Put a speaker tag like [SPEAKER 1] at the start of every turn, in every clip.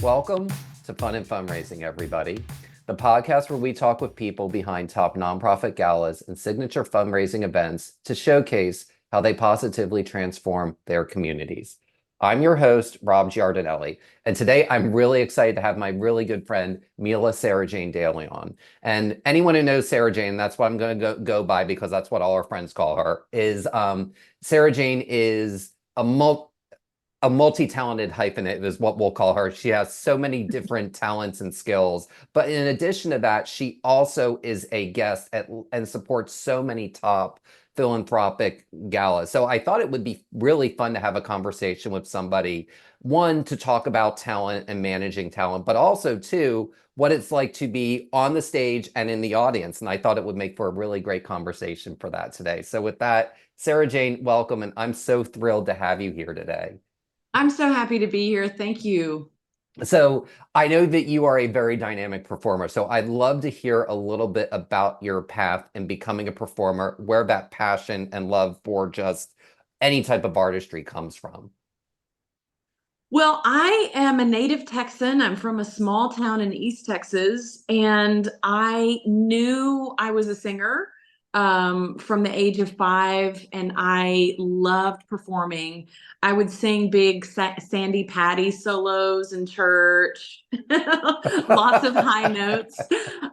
[SPEAKER 1] Welcome to Fun and Fundraising, everybody. The podcast where we talk with people behind top nonprofit galas and signature fundraising events to showcase how they positively transform their communities. I'm your host, Rob Giardinelli, and today I'm really excited to have my really good friend, Mila Sarajane Dailey on. And anyone who knows Sarajane, that's what I'm going to go by because that's what all our friends call her, is Sarajane is a multi-talented hyphenate is what we'll call her. She has so many different talents and skills. But in addition to that, she also is a guest and supports so many top philanthropic galas. So I thought it would be really fun to have a conversation with somebody, one, to talk about talent and managing talent, but also two, what it's like to be on the stage and in the audience. And I thought it would make for a really great conversation for that today. So with that, Sarajane, welcome. And I'm so thrilled to have you here today.
[SPEAKER 2] I'm so happy to be here. Thank you.
[SPEAKER 1] So I know that you are a very dynamic performer. So I'd love to hear a little bit about your path in becoming a performer, where that passion and love for just any type of artistry comes from.
[SPEAKER 2] Well, I am a native Texan. I'm from a small town in East Texas, and I knew I was a singer from the age of 5, and I loved performing. I would sing big Sandy Patty solos in church, lots of high notes.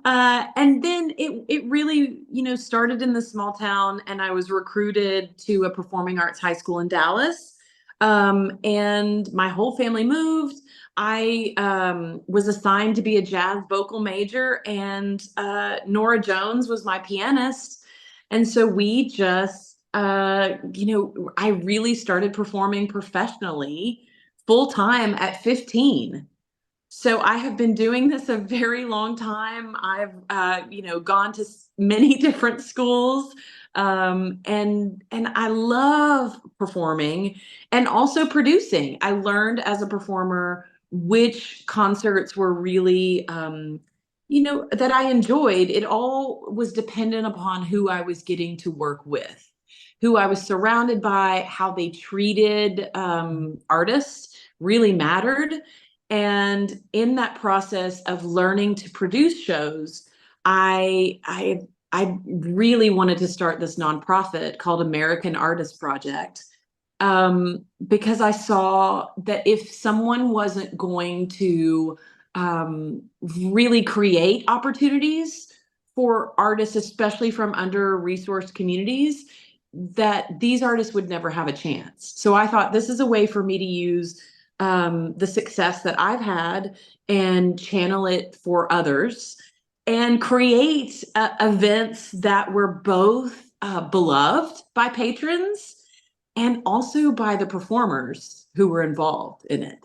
[SPEAKER 2] And then it really, started in the small town, and I was recruited to a performing arts high school in Dallas. And my whole family moved. I was assigned to be a jazz vocal major, and Nora Jones was my pianist. And so we just, I really started performing professionally full time at 15. So I have been doing this a very long time. I've, gone to many different schools, and I love performing and also producing. I learned as a performer which concerts were really, that I enjoyed. It all was dependent upon who I was getting to work with, who I was surrounded by, how they treated artists really mattered. And in that process of learning to produce shows, I really wanted to start this nonprofit called American Artist Project, because I saw that if someone wasn't going to really create opportunities for artists, especially from under-resourced communities, that these artists would never have a chance. So I thought this is a way for me to use the success that I've had and channel it for others and create events that were both beloved by patrons and also by the performers who were involved in it.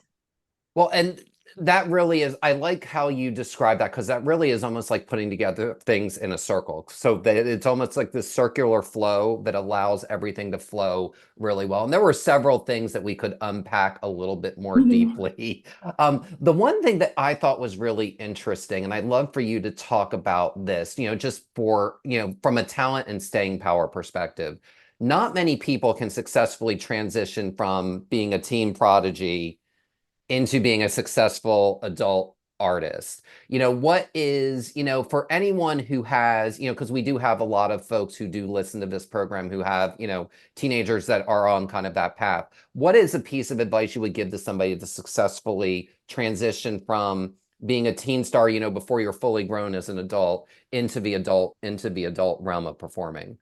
[SPEAKER 1] Well, and that really is, I like how you describe that because that really is almost like putting together things in a circle. So that it's almost like this circular flow that allows everything to flow really well. And there were several things that we could unpack a little bit more deeply. The one thing that I thought was really interesting, and I'd love for you to talk about this, just for, from a talent and staying power perspective. Not many people can successfully transition from being a teen prodigy into being a successful adult artist. What is, for anyone who has, because we do have a lot of folks who do listen to this program who have, teenagers that are on kind of that path. What is a piece of advice you would give to somebody to successfully transition from being a teen star, before you're fully grown as an adult into the adult realm of performing?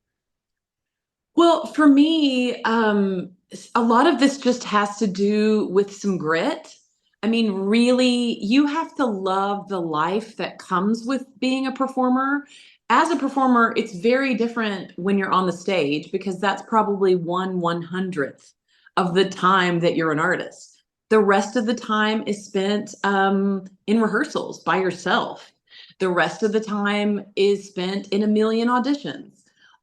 [SPEAKER 2] Well, for me, a lot of this just has to do with some grit. I mean, really, you have to love the life that comes with being a performer. As a performer, it's very different when you're on the stage because that's probably 1/100th of the time that you're an artist. The rest of the time is spent in rehearsals by yourself. The rest of the time is spent in a million auditions.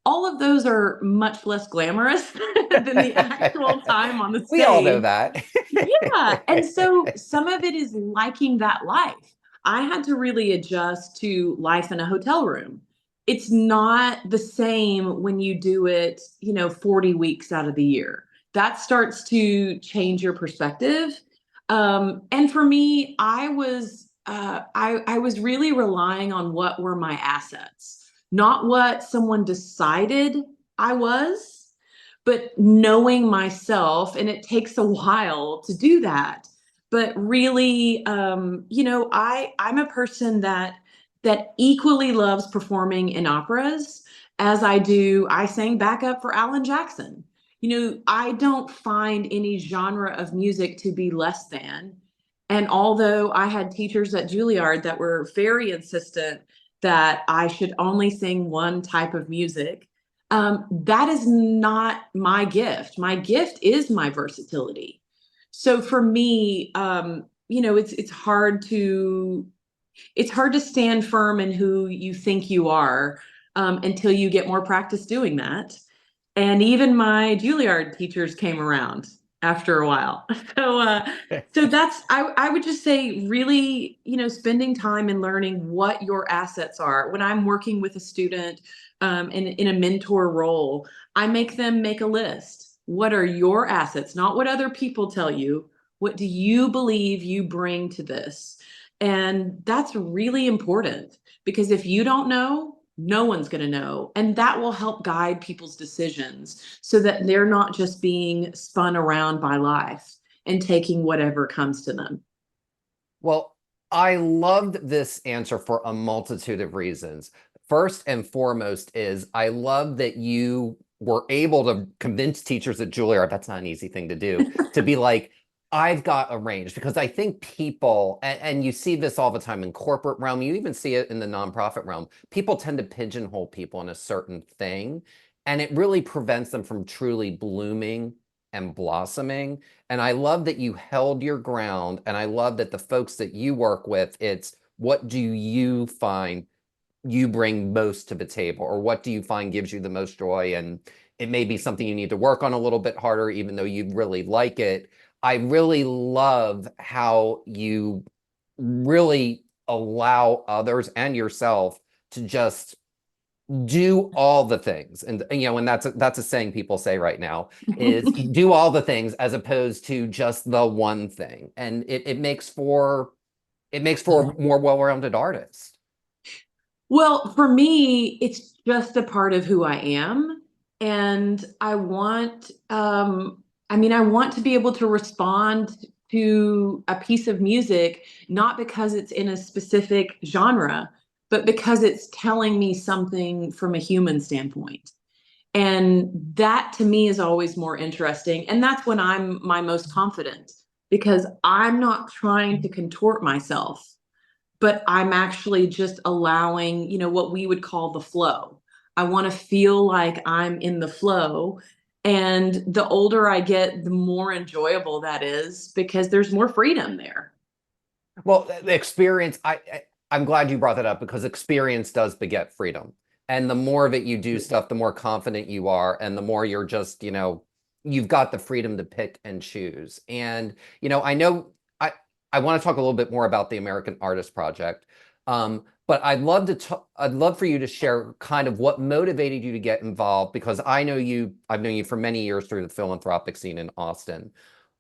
[SPEAKER 2] All of those are much less glamorous than the actual time on the
[SPEAKER 1] We all know
[SPEAKER 2] stage.
[SPEAKER 1] that.
[SPEAKER 2] Yeah. And so some of it is liking that life. I had to really adjust to life in a hotel room. It's not the same when you do it, 40 weeks out of the year. That starts to change your perspective. And for me, I was really relying on what were my assets, not what someone decided I was, but knowing myself. And it takes a while to do that. But really, I'm a person that equally loves performing in operas as I sang backup for Alan Jackson. I don't find any genre of music to be less than. And although I had teachers at Juilliard that were very insistent that I should only sing one type of music, that is not my gift. My gift is my versatility. So for me, it's hard to stand firm in who you think you are until you get more practice doing that. And even my Juilliard teachers came around after a while. So, so I would just say really, spending time and learning what your assets are. When I'm working with a student in a mentor role, I make them make a list. What are your assets? Not what other people tell you. What do you believe you bring to this? And that's really important because if you don't know, no one's going to know. And that will help guide people's decisions so that they're not just being spun around by life and taking whatever comes to them.
[SPEAKER 1] Well, I loved this answer for a multitude of reasons. First and foremost is I love that you were able to convince teachers at Juilliard, that's not an easy thing to do, to be like, I've got a range, because I think people, and you see this all the time in corporate realm, you even see it in the nonprofit realm, people tend to pigeonhole people in a certain thing, and it really prevents them from truly blooming and blossoming. And I love that you held your ground, and I love that the folks that you work with, it's what do you find you bring most to the table, or what do you find gives you the most joy? And it may be something you need to work on a little bit harder, even though you really like it. I really love how you really allow others and yourself to just do all the things. And that's a saying people say right now is do all the things as opposed to just the one thing. And it makes for a more well-rounded artist.
[SPEAKER 2] Well, for me, it's just a part of who I am. And I want to be able to respond to a piece of music, not because it's in a specific genre, but because it's telling me something from a human standpoint. And that to me is always more interesting. And that's when I'm my most confident because I'm not trying to contort myself, but I'm actually just allowing, what we would call the flow. I want to feel like I'm in the flow. And the older I get, the more enjoyable that is because there's more freedom there.
[SPEAKER 1] Well, the experience, I'm glad you brought that up because experience does beget freedom. And the more of it you do stuff, the more confident you are, and the more you're just, you've got the freedom to pick and choose. And, I know I want to talk a little bit more about the American Artist Project. But I'd love for you to share kind of what motivated you to get involved, because I've known you for many years through the philanthropic scene in Austin.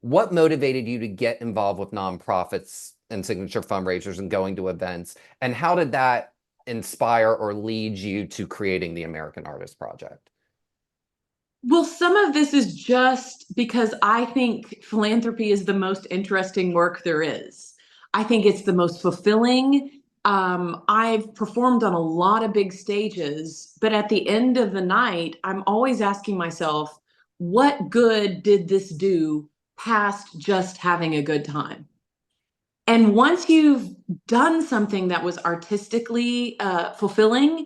[SPEAKER 1] What motivated you to get involved with nonprofits and signature fundraisers and going to events? And how did that inspire or lead you to creating the American Artist Project?
[SPEAKER 2] Well, some of this is just because I think philanthropy is the most interesting work there is. I think it's the most fulfilling. I've performed on a lot of big stages, but at the end of the night, I'm always asking myself, what good did this do past just having a good time? And once you've done something that was artistically fulfilling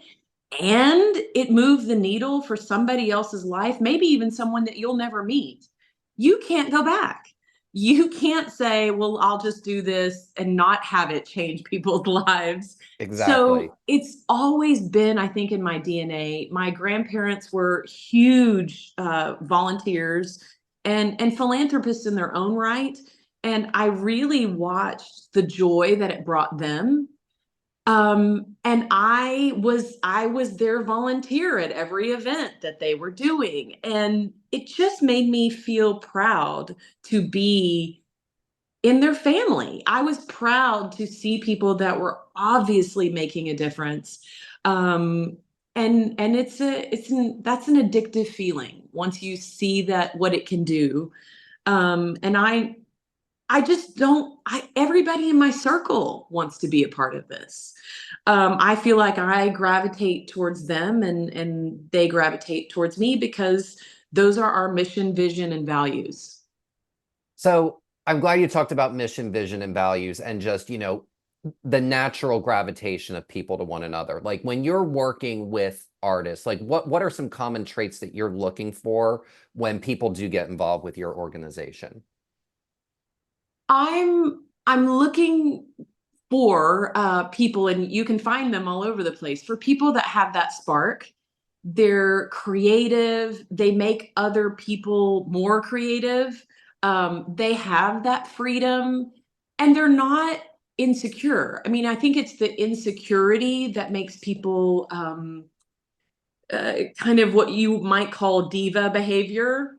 [SPEAKER 2] and it moved the needle for somebody else's life, maybe even someone that you'll never meet, you can't go back. You can't say, well, I'll just do this and not have it change people's lives.
[SPEAKER 1] Exactly.
[SPEAKER 2] So it's always been, I think, in my DNA. My grandparents were huge volunteers and philanthropists in their own right. And I really watched the joy that it brought them. And I was their volunteer at every event that they were doing. And it just made me feel proud to be in their family. I was proud to see people that were obviously making a difference. Um, and that's an addictive feeling once you see that what it can do. And I just don't, everybody in my circle wants to be a part of this. I feel like I gravitate towards them and they gravitate towards me because those are our mission, vision, and values.
[SPEAKER 1] So I'm glad you talked about mission, vision, and values and just, the natural gravitation of people to one another. Like when you're working with artists, like what are some common traits that you're looking for when people do get involved with your organization?
[SPEAKER 2] I'm looking for people, and you can find them all over the place, for people that have that spark. They're creative, they make other people more creative. They have that freedom, and they're not insecure. I mean, I think it's the insecurity that makes people kind of what you might call diva behavior,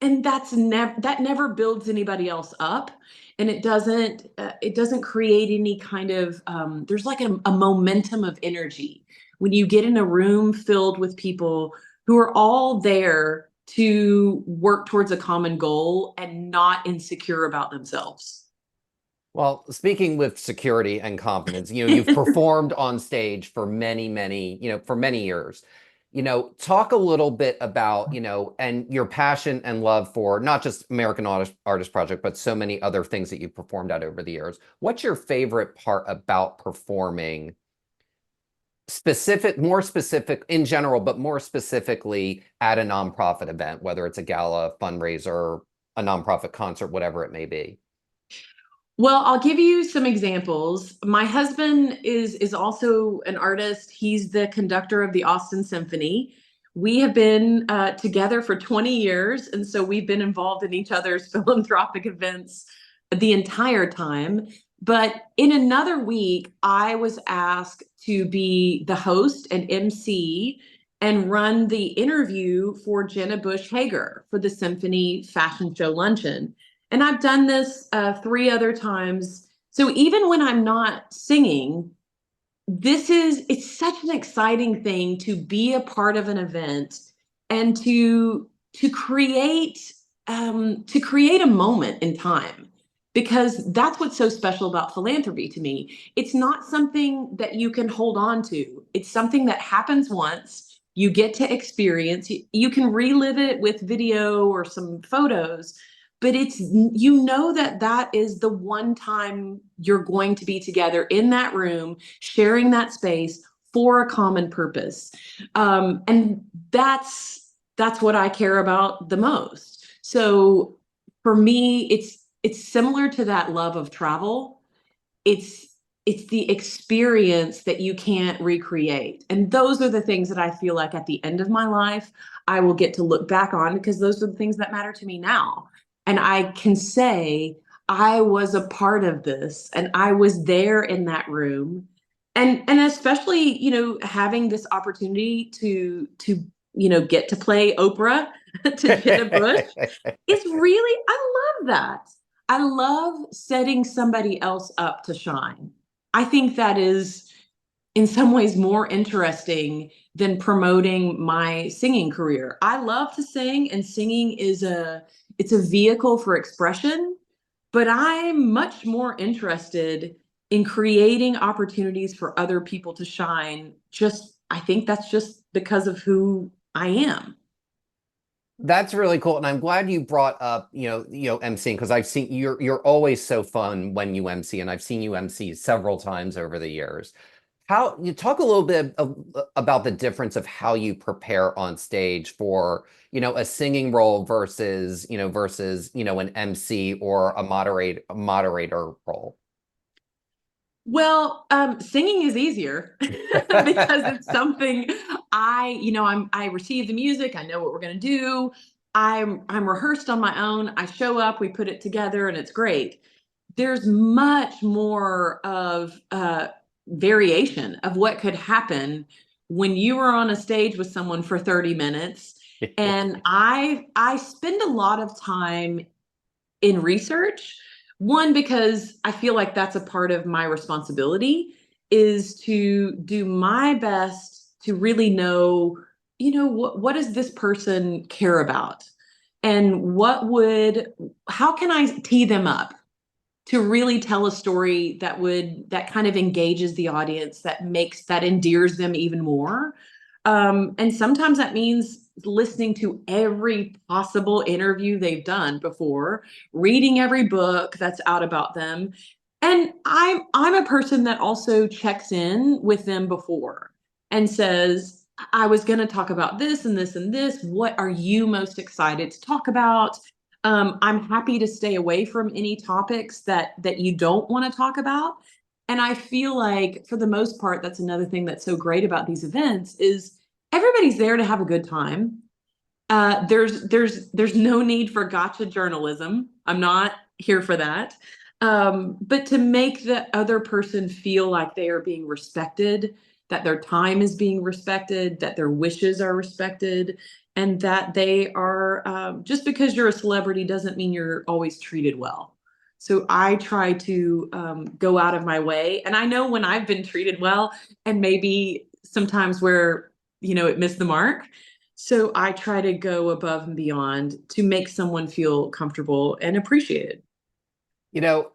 [SPEAKER 2] and that never builds anybody else up, and it doesn't create any kind of there's like a momentum of energy when you get in a room filled with people who are all there to work towards a common goal and not insecure about themselves.
[SPEAKER 1] Well, speaking with security and confidence, you've performed on stage for for many years. Talk a little bit about, and your passion and love for not just American Artist Project, but so many other things that you've performed at over the years. What's your favorite part about performing more specific in general, but more specifically at a nonprofit event, whether it's a gala, fundraiser, a nonprofit concert, whatever it may be?
[SPEAKER 2] Well, I'll give you some examples. My husband is also an artist. He's the conductor of the Austin Symphony. We have been together for 20 years, and so we've been involved in each other's philanthropic events the entire time. But in another week, I was asked to be the host and MC and run the interview for Jenna Bush Hager for the Symphony Fashion Show Luncheon. And I've done this three other times. So even when I'm not singing, it's such an exciting thing to be a part of an event and to create a moment in time, because that's what's so special about philanthropy to me. It's not something that you can hold on to. It's something that happens once, you get to experience. You can relive it with video or some photos, but that is the one time you're going to be together in that room, sharing that space for a common purpose. And that's what I care about the most. So for me, it's similar to that love of travel. It's the experience that you can't recreate. And those are the things that I feel like at the end of my life, I will get to look back on, because those are the things that matter to me now. And I can say, I was a part of this and I was there in that room. And especially, having this opportunity to get to play Oprah to Jenna Bush, it's really, I love that. I love setting somebody else up to shine. I think that is in some ways more interesting than promoting my singing career. I love to sing, and singing it's a vehicle for expression, but I'm much more interested in creating opportunities for other people to shine. I think that's just because of who I am.
[SPEAKER 1] That's really cool, and I'm glad you brought up, emceeing, because I've seen you're always so fun when you MC, and I've seen you MC several times over the years. How you talk a little bit about the difference of how you prepare on stage for, a singing role versus an MC or a moderator role.
[SPEAKER 2] Well, singing is easier because it's something I receive the music. I know what we're going to do. I'm rehearsed on my own. I show up, we put it together, and it's great. There's much more of variation of what could happen when you are on a stage with someone for 30 minutes. And I spend a lot of time in research, One, because I feel like that's a part of my responsibility, is to do my best to really know, what does this person care about? And how can I tee them up to really tell a story that kind of engages the audience, that endears them even more. And sometimes that means listening to every possible interview they've done before, reading every book that's out about them. And I'm a person that also checks in with them before and says, I was going to talk about this and this and this. What are you most excited to talk about? I'm happy to stay away from any topics that you don't want to talk about. And I feel like for the most part, that's another thing that's so great about these events is everybody's there to have a good time. There's no need for gotcha journalism. I'm not here for that. But to make the other person feel like they are being respected, that their time is being respected, that their wishes are respected, and that they are just because you're a celebrity doesn't mean you're always treated well. So I try to go out of my way, and I know when I've been treated well, and maybe sometimes where it missed the mark. So I try to go above and beyond to make someone feel comfortable and appreciated.
[SPEAKER 1] You know,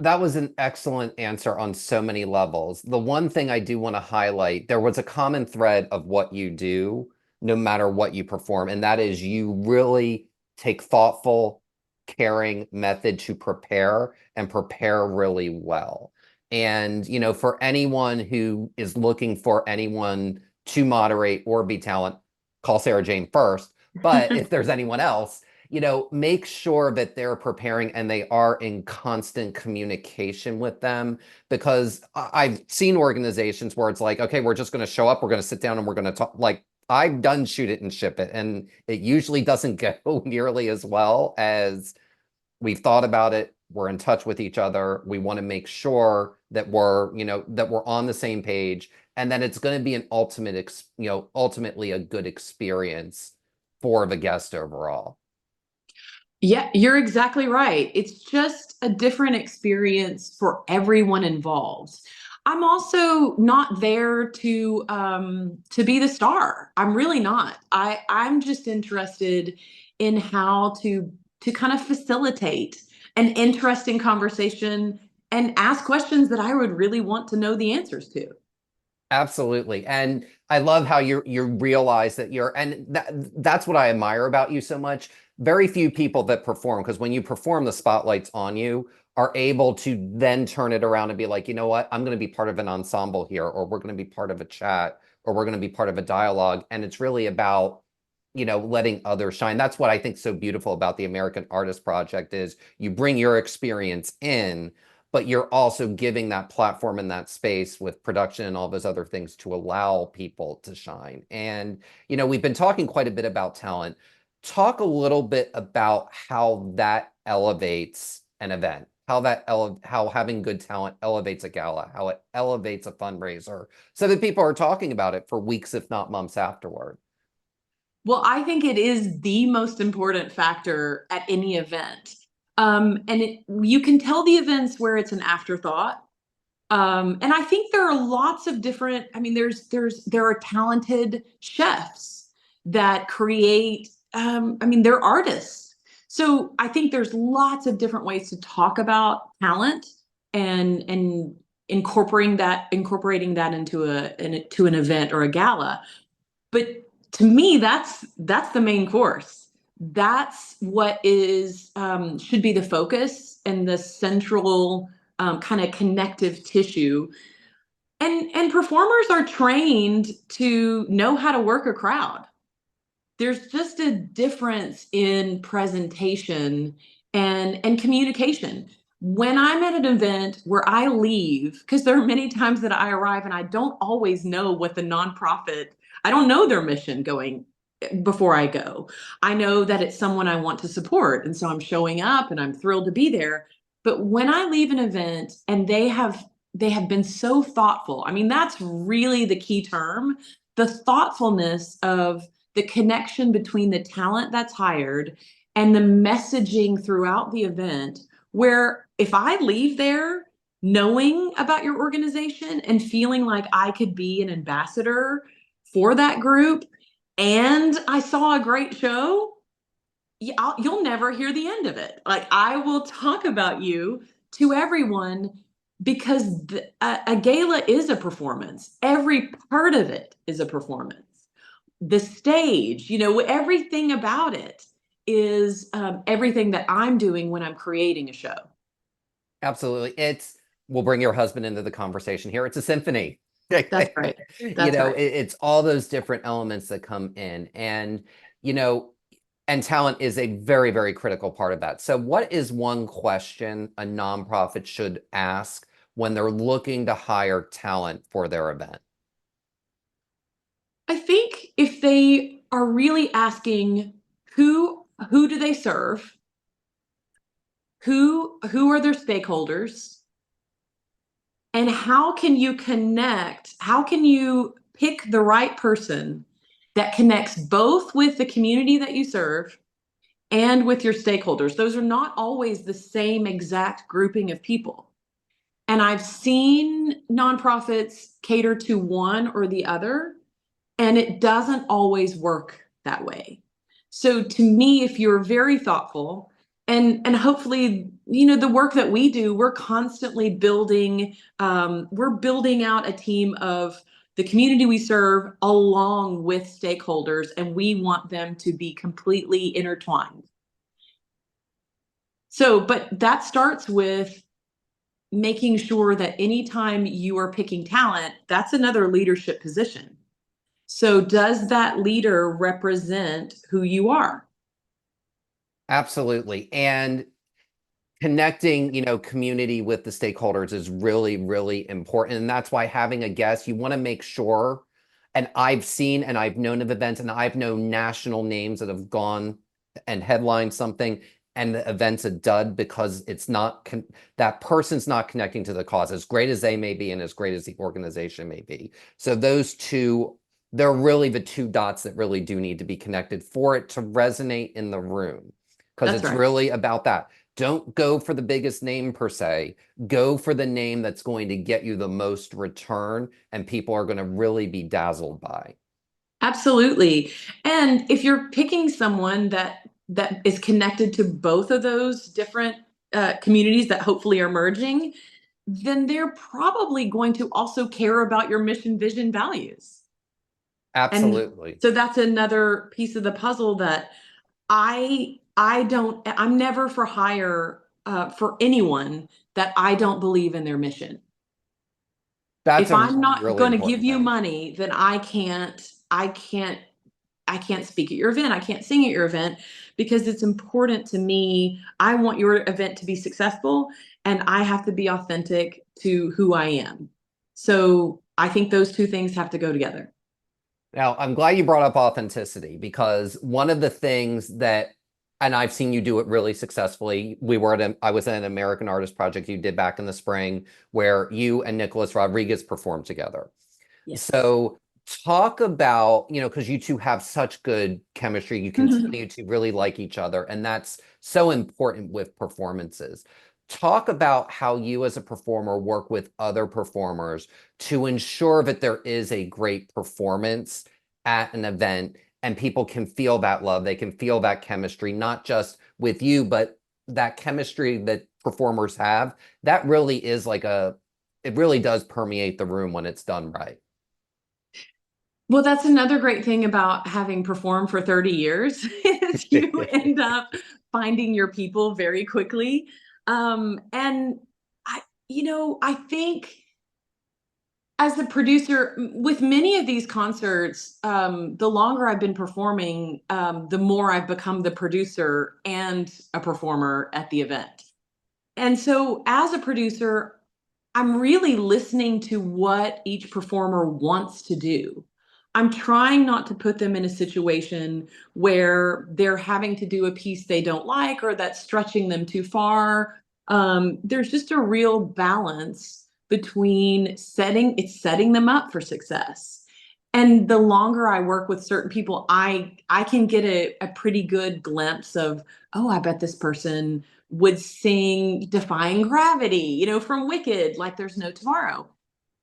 [SPEAKER 1] that was an excellent answer on so many levels. The one thing I do want to highlight, there was a common thread of what you do, no matter what you perform, and that is you really take thoughtful, caring method to prepare and prepare really well. And, for anyone who is looking for anyone to moderate or be talent, call Sarajane first. But if there's anyone else, make sure that they're preparing and they are in constant communication with them, because I've seen organizations where it's like, okay, we're just going to show up, we're going to sit down and we're going to talk. Like, I've done shoot it and ship it, and it usually doesn't go nearly as well as we've thought about it. We're in touch with each other. We want to make sure that we're on the same page, and that it's going to be an ultimately a good experience for the guest overall.
[SPEAKER 2] Yeah, you're exactly right. It's just a different experience for everyone involved. I'm also not there to be the star. I'm really not. I'm just interested in how to kind of facilitate an interesting conversation and ask questions that I would really want to know the answers to.
[SPEAKER 1] Absolutely. And I love how you realize that that's what I admire about you so much. Very few people that perform, because when you perform, the spotlight's on you, are able to then turn it around and be like, you know what, I'm going to be part of an ensemble here, or we're going to be part of a chat, or we're going to be part of a dialogue. And it's really about, letting others shine. That's what I think so beautiful about the American Artist Project is you bring your experience in, but you're also giving that platform and that space with production and all those other things to allow people to shine. And, we've been talking quite a bit about talent. Talk a little bit about how that elevates an event, how having good talent elevates a gala, how it elevates a fundraiser, so that people are talking about it for weeks, if not months afterward.
[SPEAKER 2] Well, I think it is the most important factor at any event. You can tell the events where it's an afterthought. And I think there are lots of different, I mean, there are talented chefs that create, they're artists. So I think there's lots of different ways to talk about talent and incorporating that into an event or a gala. But to me, that's the main course. That's what is should be the focus and the central kind of connective tissue. And performers are trained to know how to work a crowd. There's just a difference in presentation and communication. When I'm at an event where I leave, because there are many times that I arrive and I don't always know what the nonprofit, I don't know their mission going before I go. I know that it's someone I want to support. And so I'm showing up and I'm thrilled to be there. But when I leave an event and they have been so thoughtful, I mean, that's really the key term, the thoughtfulness of the connection between the talent that's hired and the messaging throughout the event where if I leave there knowing about your organization and feeling like I could be an ambassador for that group and I saw a great show, you'll never hear the end of it. Like, I will talk about you to everyone because a gala is a performance. Every part of it is a performance. The stage, everything about it is everything that I'm doing when I'm creating a show.
[SPEAKER 1] Absolutely. We'll bring your husband into the conversation here. It's a symphony.
[SPEAKER 2] That's right. That's right.
[SPEAKER 1] It's all those different elements that come in. And, and talent is a very, very critical part of that. So what is one question a nonprofit should ask when they're looking to hire talent for their event?
[SPEAKER 2] I think if they are really asking who do they serve, who are their stakeholders, and how can you pick the right person that connects both with the community that you serve and with your stakeholders. Those are not always the same exact grouping of people. And I've seen nonprofits cater to one or the other, and it doesn't always work that way. So to me, if you're very thoughtful, and hopefully, the work that we do, we're constantly building out a team of the community we serve along with stakeholders, and we want them to be completely intertwined. So, but that starts with making sure that anytime you are picking talent, that's another leadership position. So does that leader represent who you are?
[SPEAKER 1] Absolutely. And connecting, community with the stakeholders is really, really important. And that's why having a guest, you want to make sure, and I've seen and I've known of events and I've known national names that have gone and headlined something and the event's a dud because it's not, that person's not connecting to the cause, as great as they may be and as great as the organization may be. So those two, they're really the two dots that really do need to be connected for it to resonate in the room. Because it's really about that. Don't go for the biggest name per se. Go for the name that's going to get you the most return and people are going to really be dazzled by.
[SPEAKER 2] Absolutely. And if you're picking someone that is connected to both of those different communities that hopefully are merging, then they're probably going to also care about your mission, vision, values.
[SPEAKER 1] Absolutely.
[SPEAKER 2] And so that's another piece of the puzzle that I'm never for hire for anyone that I don't believe in their mission.
[SPEAKER 1] That's
[SPEAKER 2] if I'm not
[SPEAKER 1] really
[SPEAKER 2] going to give you
[SPEAKER 1] thing.
[SPEAKER 2] money, then I can't speak at your event. I can't sing at your event because it's important to me. I want your event to be successful and I have to be authentic to who I am. So I think those two things have to go together.
[SPEAKER 1] Now, I'm glad you brought up authenticity because one of the things that, and I've seen you do it really successfully. I was at an American Artist Project you did back in the spring where you and Nicholas Rodriguez performed together. Yes. So talk about, because you two have such good chemistry, you continue to really like each other, and that's so important with performances. Talk about how you as a performer work with other performers to ensure that there is a great performance at an event and people can feel that love. They can feel that chemistry, not just with you, but that chemistry that performers have. That really is it really does permeate the room when it's done right.
[SPEAKER 2] Well, that's another great thing about having performed for 30 years is you end up finding your people very quickly. And I think as a producer with many of these concerts, the longer I've been performing, the more I've become the producer and a performer at the event. And so as a producer, I'm really listening to what each performer wants to do. I'm trying not to put them in a situation where they're having to do a piece they don't like or that's stretching them too far. There's just a real balance between setting them up for success. And the longer I work with certain people, I can get a pretty good glimpse of, oh, I bet this person would sing Defying Gravity, from Wicked, like there's no tomorrow.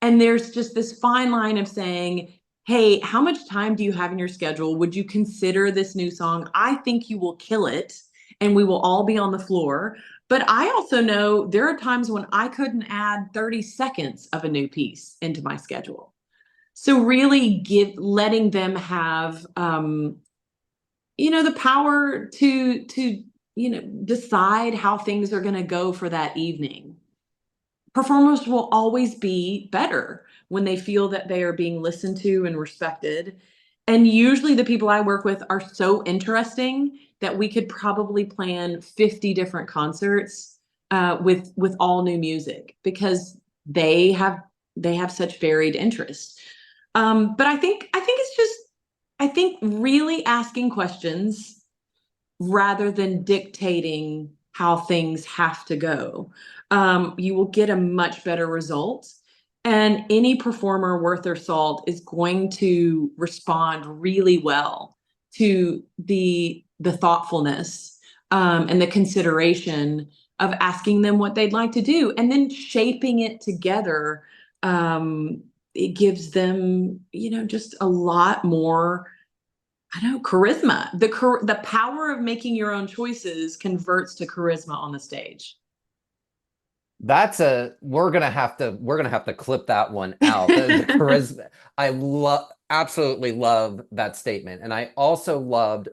[SPEAKER 2] And there's just this fine line of saying, hey, how much time do you have in your schedule? Would you consider this new song? I think you will kill it and we will all be on the floor. But I also know there are times when I couldn't add 30 seconds of a new piece into my schedule. So really letting them have, the power to decide how things are going to go for that evening. Performers will always be better when they feel that they are being listened to and respected. And usually the people I work with are so interesting that we could probably plan 50 different concerts with all new music because they have such varied interests. But I think really asking questions rather than dictating how things have to go, you will get a much better result. And any performer worth their salt is going to respond really well to the thoughtfulness and the consideration of asking them what they'd like to do and then shaping it together. It gives them, just a lot more, charisma. The power of making your own choices converts to charisma on the stage.
[SPEAKER 1] We're gonna have to clip that one out. The charisma. I absolutely love that statement. And I also loved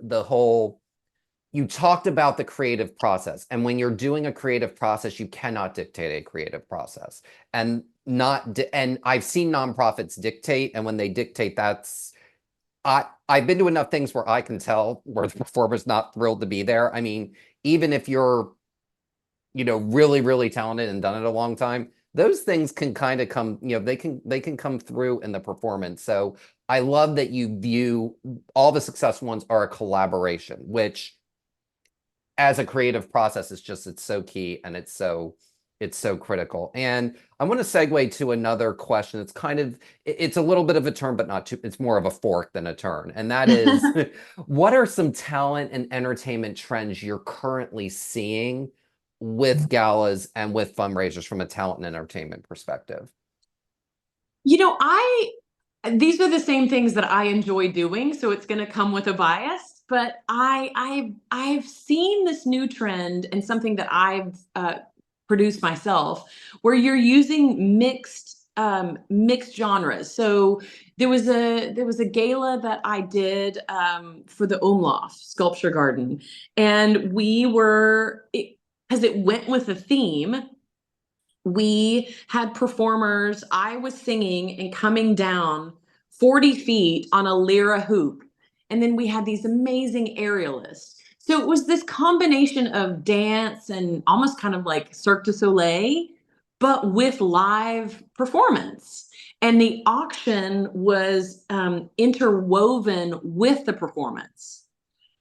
[SPEAKER 1] you talked about the creative process. And when you're doing a creative process, you cannot dictate a creative process. And I've seen nonprofits dictate, and when they dictate, I've been to enough things where I can tell where the performer's not thrilled to be there. I mean, even if you're, really, really talented and done it a long time, those things can kind of come, they can come through in the performance. So I love that you view all the successful ones are a collaboration, which as a creative process it's so key and it's so critical. And I want to segue to another question. It's a little bit of a turn, but not too, it's more of a fork than a turn. And that is, what are some talent and entertainment trends you're currently seeing with galas and with fundraisers from a talent and entertainment perspective?
[SPEAKER 2] These are the same things that I enjoy doing, so it's going to come with a bias. But I've seen this new trend and something that I've produced myself, where you're using mixed genres. So there was a gala that I did for the Umlauf Sculpture Garden, and because it went with a theme. We had performers. I was singing and coming down 40 feet on a lyra hoop. And then we had these amazing aerialists. So it was this combination of dance and almost kind of like Cirque du Soleil, but with live performance. And the auction was interwoven with the performance.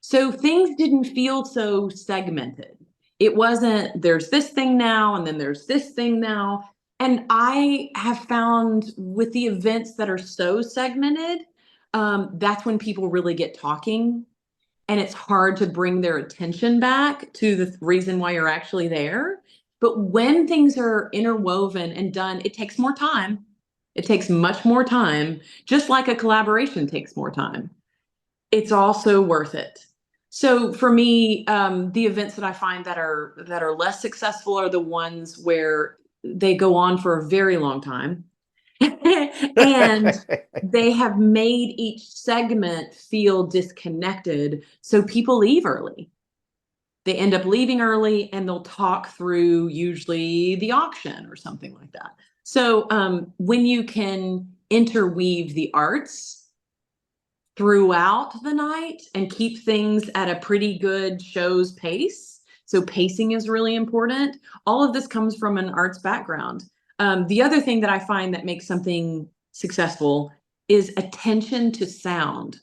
[SPEAKER 2] So things didn't feel so segmented. It wasn't, there's this thing now, and then there's this thing now. And I have found with the events that are so segmented, that's when people really get talking. And it's hard to bring their attention back to the reason why you're actually there. But when things are interwoven and done, it takes more time. It takes much more time, just like a collaboration takes more time. It's also worth it. So for me, the events that I find that are less successful are the ones where they go on for a very long time. And they have made each segment feel disconnected. So people leave early. They end up leaving early and they'll talk through usually the auction or something like that. So when you can interweave the arts throughout the night and keep things at a pretty good show's pace. So pacing is really important. All of this comes from an arts background. The other thing that I find that makes something successful is attention to sound.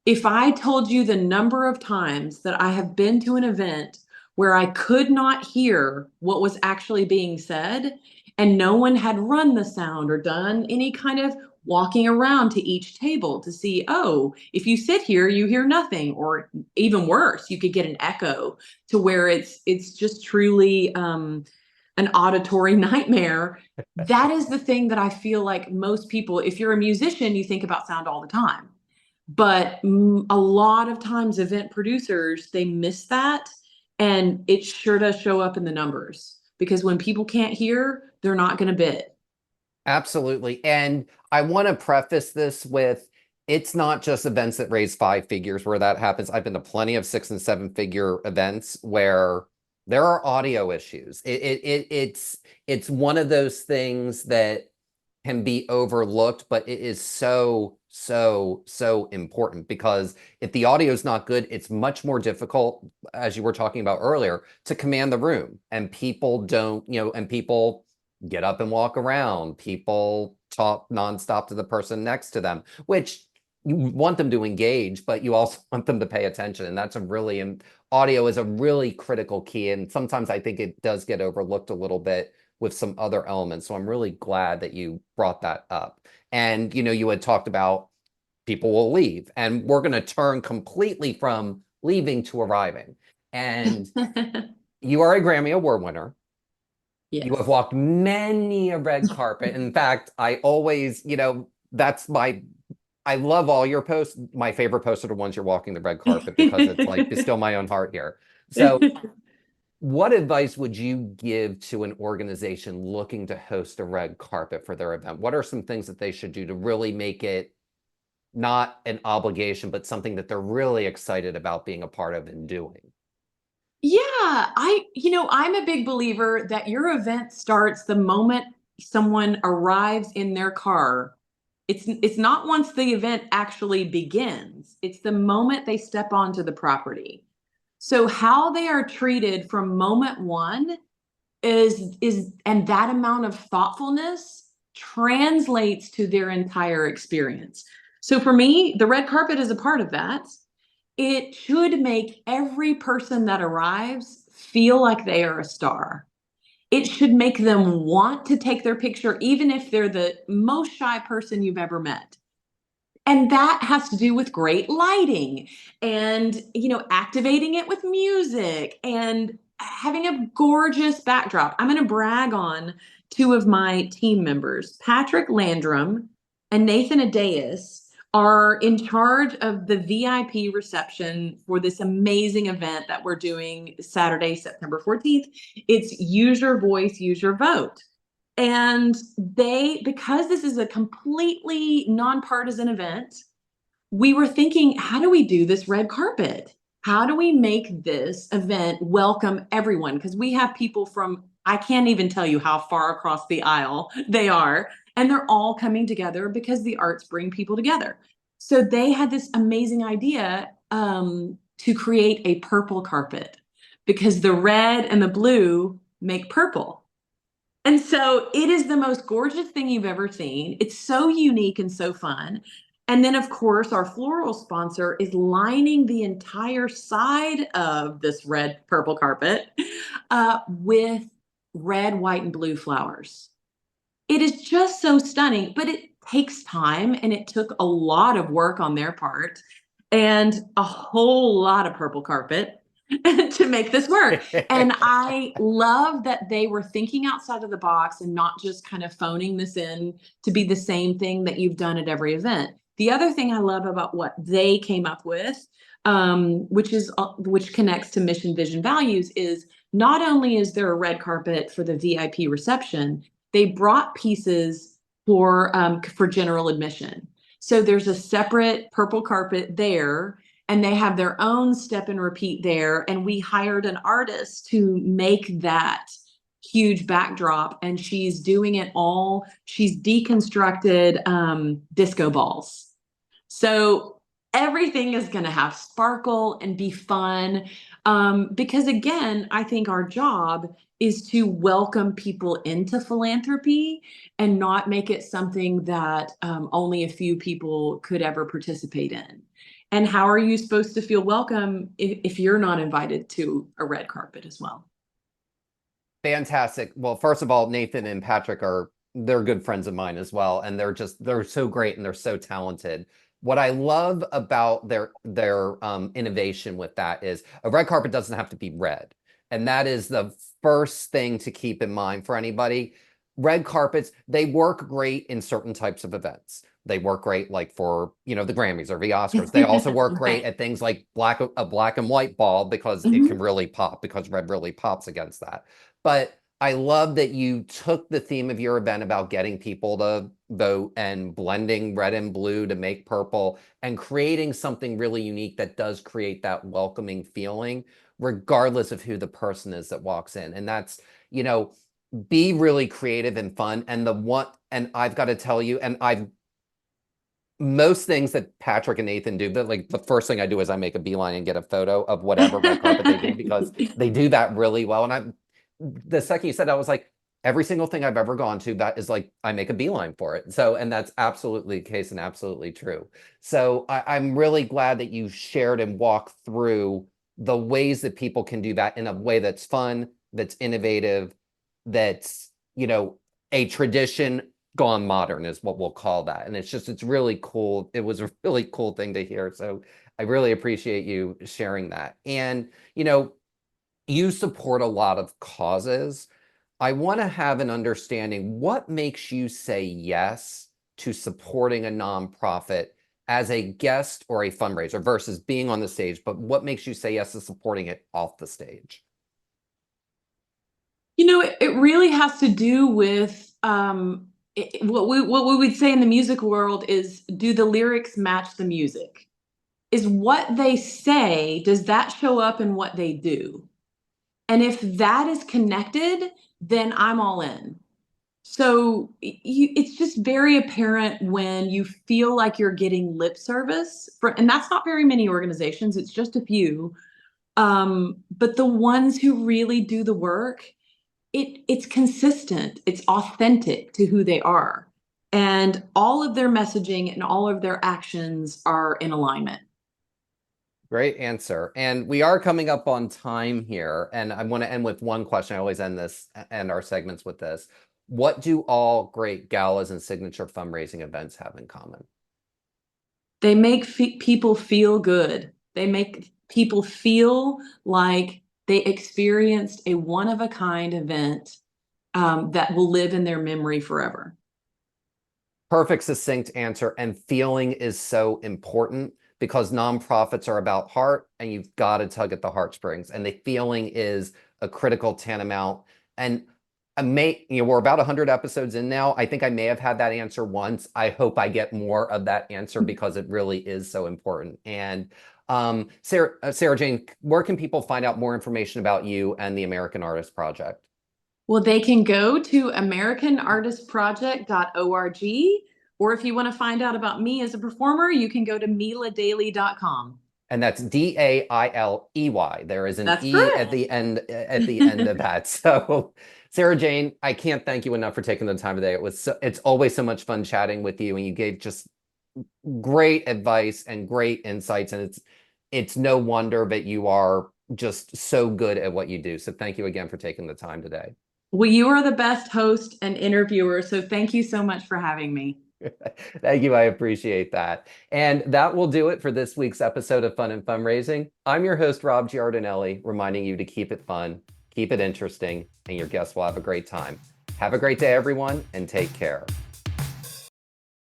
[SPEAKER 2] If I told you the number of times that I have been to an event where I could not hear what was actually being said, and no one had run the sound or done any kind of walking around to each table to see, oh, if you sit here, you hear nothing, or even worse, you could get an echo to where it's just truly an auditory nightmare. That is the thing that I feel like most people, if you're a musician, you think about sound all the time. But a lot of times event producers, they miss that, and it sure does show up in the numbers, because when people can't hear, they're not going to bid.
[SPEAKER 1] Absolutely. And I want to preface this with, it's not just events that raise 5 figures where that happens. I've been to plenty of 6 and 7 figure events where there are audio issues. It's one of those things that can be overlooked, but it is so, so, so important, because if the audio is not good, it's much more difficult, as you were talking about earlier, to command the room. And people don't, and people get up and walk around. People talk nonstop to the person next to them, which you want them to engage, but you also want them to pay attention. And that's audio is a really critical key. And sometimes I think it does get overlooked a little bit with some other elements. So I'm really glad that you brought that up. And, you had talked about people will leave, and we're going to turn completely from leaving to arriving. And you are a Grammy Award winner.
[SPEAKER 2] Yes.
[SPEAKER 1] You have walked many a red carpet. In fact, I always, I love all your posts. My favorite posts are the ones you're walking the red carpet, because it's like, bestow my own heart here. So what advice would you give to an organization looking to host a red carpet for their event? What are some things that they should do to really make it not an obligation, but something that they're really excited about being a part of and doing?
[SPEAKER 2] Yeah, I'm a big believer that your event starts the moment someone arrives in their car. It's not once the event actually begins. It's the moment they step onto the property. So how they are treated from moment one and that amount of thoughtfulness translates to their entire experience. So for me, the red carpet is a part of that. It should make every person that arrives feel like they are a star. It should make them want to take their picture, even if they're the most shy person you've ever met. And that has to do with great lighting and, activating it with music and having a gorgeous backdrop. I'm going to brag on two of my team members. Patrick Landrum and Nathan Adeas are in charge of the VIP reception for this amazing event that we're doing Saturday, September 14th. It's Use Your Voice, Use Your Vote. And because this is a completely nonpartisan event, we were thinking, how do we do this red carpet? How do we make this event welcome everyone? Because we have people from, I can't even tell you how far across the aisle they are, and they're all coming together because the arts bring people together. So they had this amazing idea to create a purple carpet, because the red and the blue make purple. And so it is the most gorgeous thing you've ever seen. It's so unique and so fun. And then, of course, our floral sponsor is lining the entire side of this red purple carpet with red, white, and blue flowers. It is just so stunning, but it takes time, and it took a lot of work on their part and a whole lot of purple carpet to make this work. And I love that they were thinking outside of the box and not just kind of phoning this in to be the same thing that you've done at every event. The other thing I love about what they came up with, which connects to mission, vision, values, is not only is there a red carpet for the VIP reception, they brought pieces for general admission. So there's a separate purple carpet there, and they have their own step and repeat there. And we hired an artist to make that huge backdrop, and she's doing it all. She's deconstructed disco balls. So everything is going to have sparkle and be fun. Because again, I think our job is to welcome people into philanthropy and not make it something that only a few people could ever participate in. And how are you supposed to feel welcome if you're not invited to a red carpet as well?
[SPEAKER 1] Fantastic. Well, first of all, Nathan and Patrick are they're good friends of mine as well, and they're so great and they're so talented. What I love about their innovation with that is a red carpet doesn't have to be red. And that is the first thing to keep in mind for anybody. Red carpets, they work great in certain types of events. They work great like for, the Grammys or the Oscars. They also work great
[SPEAKER 2] Right.
[SPEAKER 1] at things like a black and white ball because it can really pop, because red really pops against that. But I love that you took the theme of your event about getting people to vote and blending red and blue to make purple and creating something really unique that does create that welcoming feeling, regardless of who the person is that walks in. And that's, be really creative and fun. And I've got to tell you, most things that Patrick and Nathan do, that like the first thing I do is I make a beeline and get a photo of whatever red carpet they do, because they do that really well. And the second you said that, I was like, every single thing I've ever gone to, that is like, I make a beeline for it. So, and that's absolutely the case and absolutely true. So I'm really glad that you shared and walked through the ways that people can do that in a way that's fun, that's innovative, that's, a tradition gone modern is what we'll call that. And it's really cool. It was a really cool thing to hear. So I really appreciate you sharing that. And, you support a lot of causes. I want to have an understanding, what makes you say yes to supporting a nonprofit as a guest or a fundraiser versus being on the stage, but what makes you say yes to supporting it off the stage?
[SPEAKER 2] It really has to do with what we would say in the music world is, do the lyrics match the music? Is what they say, does that show up in what they do? And if that is connected, then I'm all in. So it's just very apparent when you feel like you're getting lip service and that's not very many organizations, it's just a few. But the ones who really do the work, it's consistent, it's authentic to who they are. And all of their messaging and all of their actions are in alignment.
[SPEAKER 1] Great answer. And we are coming up on time here. And I want to end with one question. I always end our segments with this. What do all great galas and signature fundraising events have in common?
[SPEAKER 2] They make people feel good. They make people feel like they experienced a one-of-a-kind event that will live in their memory forever.
[SPEAKER 1] Perfect, succinct answer. And feeling is so important, because nonprofits are about heart, and you've got to tug at the heartstrings. And the feeling is a critical tantamount. And we're about 100 episodes in now. I think I may have had that answer once. I hope I get more of that answer, because it really is so important. And Sarajane, where can people find out more information about you and the American Artist Project?
[SPEAKER 2] Well, they can go to americanartistproject.org, or if you want to find out about me as a performer, you can go to miladailey.com.
[SPEAKER 1] And that's Dailey. There is an
[SPEAKER 2] That's
[SPEAKER 1] E
[SPEAKER 2] correct.
[SPEAKER 1] at the end of that. So, Sarajane, I can't thank you enough for taking the time today. It's always so much fun chatting with you, and you gave just great advice and great insights, and it's no wonder that you are just so good at what you do. So thank you again for taking the time today.
[SPEAKER 2] Well, you are the best host and interviewer, so thank you so much for having me.
[SPEAKER 1] Thank you. I appreciate that. And that will do it for this week's episode of Fun and Fundraising. I'm your host, Rob Giardinelli, reminding you to keep it fun, keep it interesting, and your guests will have a great time. Have a great day, everyone, and take care.